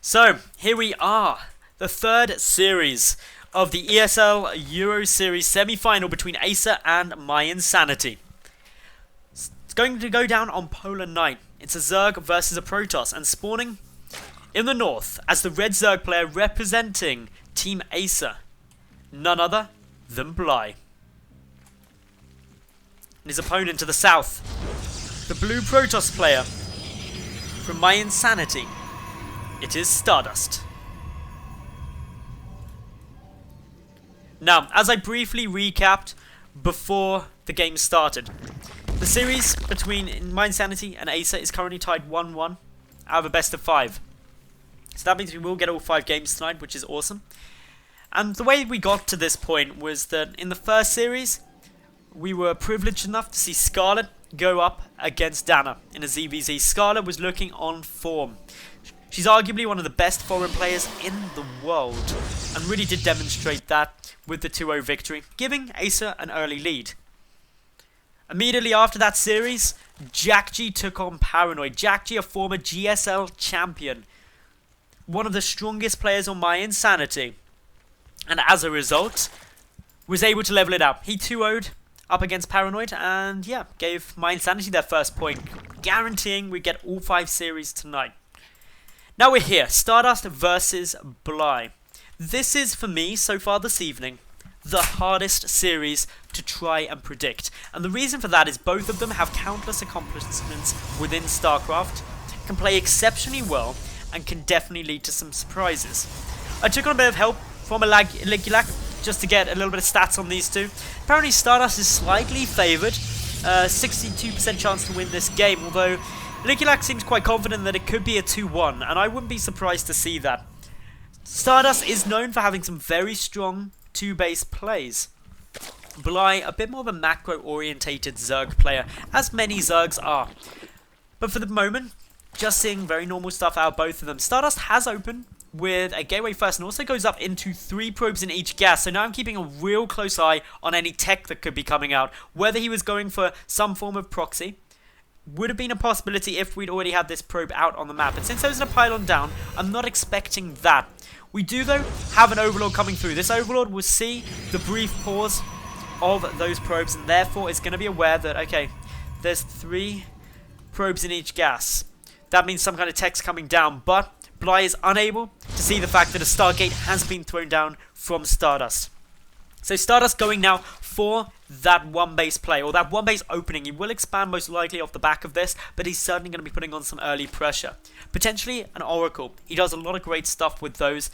So, here we are, the third series of the ESL Euroseries semi-final between Acer and mYi. It's going to go down on Polar Night. It's a Zerg versus a Protoss, and spawning in the north as the red Zerg player representing Team Acer, none other than mYi. And his opponent to the south, the blue Protoss player from mYi. It is Stardust. Now, as I briefly recapped before the game started, the series between mYi and Acer is currently tied 1-1 out of a best of 5. So that means we will get all 5 games tonight, which is awesome. And the way we got to this point was that in the first series, we were privileged enough to see Scarlet go up against Dana in a ZVZ. Scarlet was looking on form. She's arguably one of the best foreign players in the world, and really did demonstrate that with the 2-0 victory, giving Acer an early lead. Immediately after that series, JackG took on Paranoid. JackG, a former GSL champion, one of the strongest players on mYi, and as a result, was able to level it up. He 2-0'd up against Paranoid, and yeah, gave mYi their first point, guaranteeing we get all 5 series tonight. Now we're here, Stardust versus mYi. This is, for me, so far this evening, the hardest series to try and predict. And the reason for that is both of them have countless accomplishments within StarCraft, can play exceptionally well, and can definitely lead to some surprises. I took on a bit of help from a Ligulac just to get a little bit of stats on these two. Apparently Stardust is slightly favoured, 62% chance to win this game, although Ligulac seems quite confident that it could be a 2-1, and I wouldn't be surprised to see that. Stardust is known for having some very strong 2-base plays. mYi, a bit more of a macro-orientated Zerg player, as many Zergs are. But for the moment, just seeing very normal stuff out of both of them. Stardust has opened with a gateway first and also goes up into 3 probes in each gas, so now I'm keeping a real close eye on any tech that could be coming out. Whether he was going for some form of proxy would have been a possibility if we'd already had this probe out on the map, and since there was a pylon down, I'm not expecting that. We do though have an Overlord coming through. This Overlord will see the brief pause of those probes, and therefore is going to be aware that, okay, there's 3 probes in each gas. That means some kind of tech's coming down, but mYi is unable to see the fact that a Stargate has been thrown down from Stardust. So Stardust going now for that 1-base play, or that 1-base opening. He will expand most likely off the back of this, but he's certainly going to be putting on some early pressure. Potentially an Oracle. He does a lot of great stuff with those.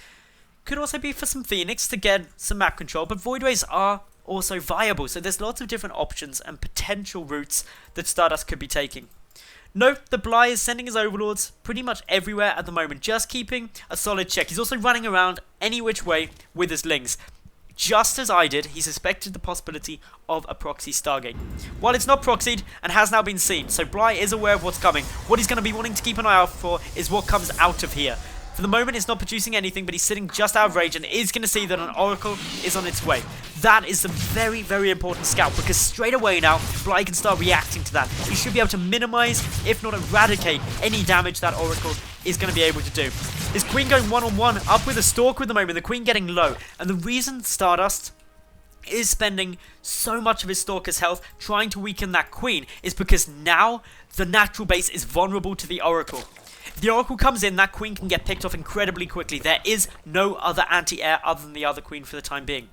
Could also be for some Phoenix to get some map control, but Voidways are also viable, so there's lots of different options and potential routes that Stardust could be taking. Note that mYi is sending his Overlords pretty much everywhere at the moment, just keeping a solid check. He's also running around any which way with his Lings. Just as I did, he suspected the possibility of a proxy Stargate. While it's not proxied and has now been seen, so mYi is aware of what's coming. What he's going to be wanting to keep an eye out for is what comes out of here. For the moment, it's not producing anything, but he's sitting just out of range and is going to see that an Oracle is on its way. That is a very, very important scout, because straight away now, mYi can start reacting to that. He should be able to minimize, if not eradicate, any damage that Oracle is going to be able to do. His Queen going one-on-one, up with a Stalker at the moment, the Queen getting low. And the reason Stardust is spending so much of his Stalker's health trying to weaken that Queen is because now the natural base is vulnerable to the Oracle. If the Oracle comes in, that Queen can get picked off incredibly quickly. There is no other anti-air other than the other Queen for the time being.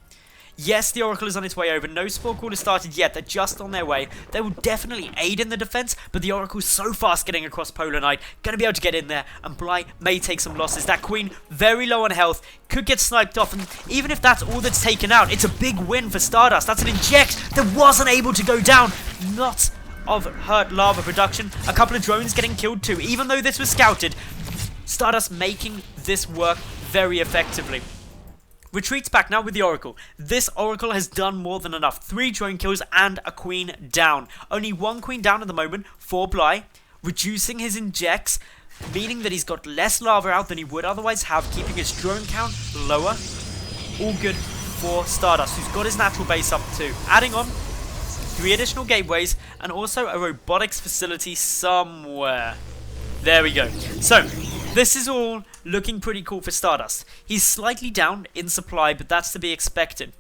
Yes, the Oracle is on its way over. No Spore Call has started yet. They're just on their way. They will definitely aid in the defense, but the Oracle's so fast getting across Polar Night, going to be able to get in there, and mYi may take some losses. That Queen, very low on health, could get sniped off, and even if that's all that's taken out, it's a big win for Stardust. That's an inject that wasn't able to go down. Not of hurt lava production. A couple of drones getting killed too. Even though this was scouted, Stardust making this work very effectively. Retreats back now with the Oracle. This Oracle has done more than enough. 3 drone kills and a Queen down. Only 1 Queen down at the moment for mYi, reducing his injects, meaning that he's got less lava out than he would otherwise have, keeping his drone count lower. All good for Stardust, who's got his natural base up too. Adding on 3 additional gateways and also a robotics facility somewhere. There we go. So, This is all looking pretty cool for Stardust. He's slightly down in supply, but that's to be expected.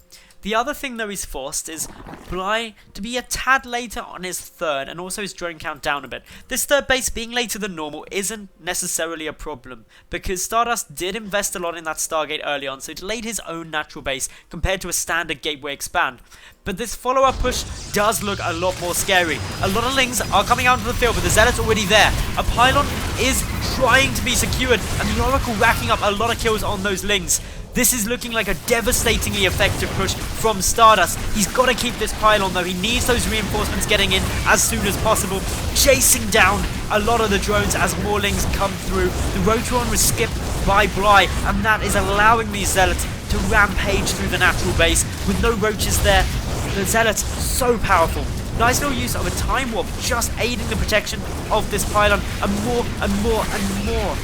The other thing though he's forced is mYi to be a tad later on his third, and also his drone count down a bit. This third base being later than normal isn't necessarily a problem, because Stardust did invest a lot in that Stargate early on, so he delayed his own natural base compared to a standard gateway expand. But this follow-up push does look a lot more scary. A lot of Lings are coming out of the field, but the Zealot's already there. A pylon is trying to be secured, and the Oracle racking up a lot of kills on those Lings. This is looking like a devastatingly effective push from Stardust. He's got to keep this pylon though. He needs those reinforcements getting in as soon as possible. Chasing down a lot of the drones as more Lings come through. The Rotoron was skipped by mYi, and that is allowing these Zealots to rampage through the natural base with no roaches there. The Zealots so powerful. Nice little use of a time warp, just aiding the protection of this pylon, and more and more and more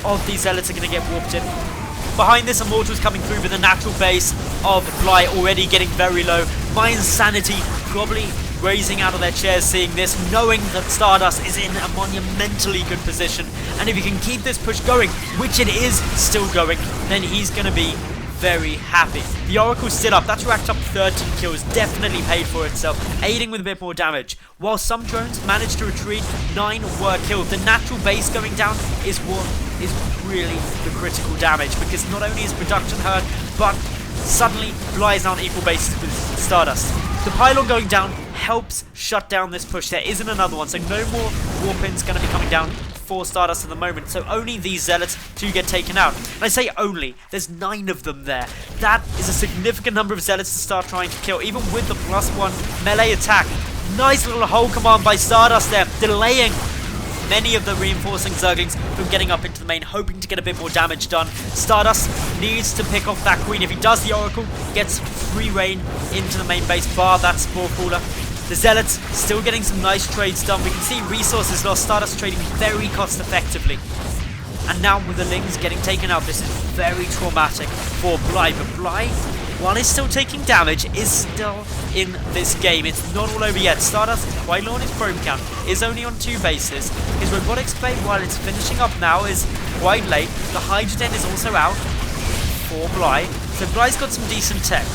of these Zealots are going to get warped in. Behind this, Immortal's coming through with a natural base of mYi already getting very low. mYi Insanity probably raising out of their chairs seeing this, knowing that Stardust is in a monumentally good position. And if he can keep this push going, which it is still going, then he's going to be very happy. The Oracle's still up. That's racked up 13 kills. Definitely paid for itself, aiding with a bit more damage. While some drones managed to retreat, 9 were killed. The natural base going down is what is really the critical damage, because not only is production hurt, but suddenly mYi is now on equal basis with Stardust. The pylon going down helps shut down this push. There isn't another one, so no more warpins going to be coming down for Stardust at the moment, so only these Zealots to get taken out. And I say only, there's 9 of them there. That is a significant number of Zealots to start trying to kill, even with the +1 melee attack. Nice little hold command by Stardust there, delaying many of the reinforcing Zerglings from getting up into the main, hoping to get a bit more damage done. Stardust needs to pick off that queen. If he does, the Oracle gets free reign into the main base, bar that Spore Crawler. The Zealots still getting some nice trades done. We can see resources lost. Stardust trading very cost effectively. And now with the Lings getting taken out, this is very traumatic for mYi. But mYi, while he's still taking damage, is still in this game. It's not all over yet. Stardust is quite low on his probe count, is only on 2 bases. His robotics play, while it's finishing up now, is quite late. The Hydrogen is also out for mYi. So mYi's got some decent tech,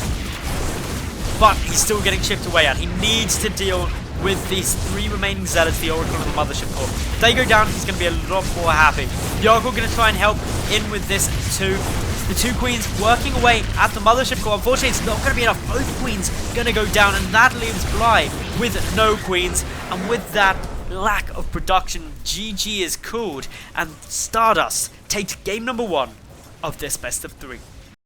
but he's still getting chipped away at. He needs to deal with these 3 remaining Zealots, the Oracle and the Mothership Core. If they go down, he's going to be a lot more happy. The Oracle going to try and help in with this too. The 2 queens working away at the Mothership Core. Unfortunately, it's not going to be enough. Both queens going to go down, and that leaves mYi with no queens. And with that lack of production, GG is called, and Stardust takes game number 1 of this best of 3.